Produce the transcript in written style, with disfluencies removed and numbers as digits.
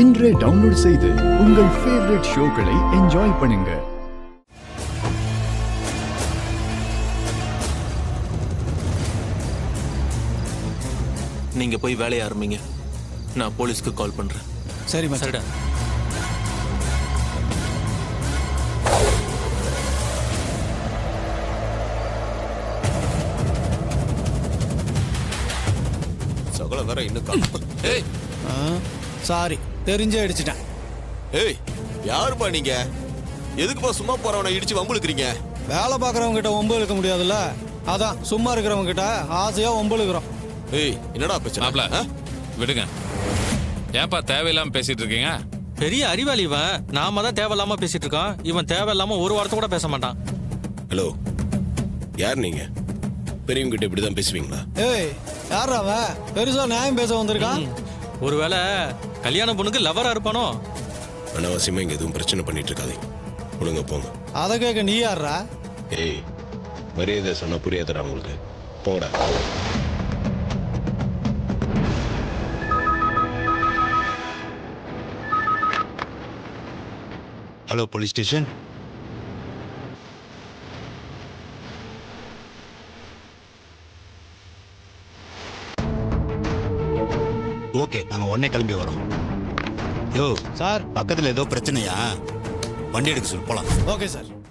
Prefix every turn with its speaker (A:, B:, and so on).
A: இன்றே டவுன்லோட் செய்து உங்கள் ஃபேவரட் ஷோக்களை என்ஜாய் பண்ணுங்க.
B: நீங்க போய் வேலையை ஆரம்பிங்க. நான் போலீஸ்க்கு கால் பண்றேன்.
C: சரிம்மா.
B: சரிடா.
D: சகல வேற இன்னும் ஏய்
C: சாரி, தெரிஞ்சே அடிச்சிட்டேன்.
D: ஏய் யாருப்பா நீங்க? எதுக்குப்பா சும்மா போறவனை இடிச்சு வம்புழுக்கிறீங்க?
C: வேலை பார்க்குறவங்க கிட்ட ஒம்பு இழுக்க முடியாதுல்ல, அதான் சும்மா இருக்கிறவங்க கிட்ட ஆசையா ஒம்பு இழுக்கிறோம்.
D: ஏய் என்னடா பிரச்சனை?
E: விடுங்க. ஏன்பா தேவையில்லாம பேசிட்டு இருக்கீங்க?
B: பெரிய அறிவாளி இவன். நாம தான் தேவையில்லாம பேசிட்டு இருக்கோம். இவன் தேவையில்லாம ஒரு வார்த்தை கூட பேச மாட்டான்.
D: ஹலோ, யார் நீங்க? பெரியவங்க கிட்ட இப்படிதான் பேசுவீங்களா?
C: ஏய் யார் அவன்? பெருசா நியாயம் பேச வந்திருக்கான்.
B: ஒருவேளை கல்யாண பொண்ணுக்கு லவரா இருப்பானோ?
D: அனாவசியமா இங்க எதுவும் பிரச்சனை பண்ணிட்டு இருக்காதே. ஒழுங்க போங்க.
C: அதை கேட்க நீ யாரா?
D: ஏய் மரியாதை சொன்னா புரியாதடா உங்களுக்கு. போங்கடா.
F: Hello police station. ஓகே, நாங்கள் உடனே கிளம்பி வரோம். யோ
C: சார்.
F: பக்கத்தில் ஏதோ பிரச்சனையா? வண்டி எடுக்க சொல்லி போகலாம்.
C: Okay sir.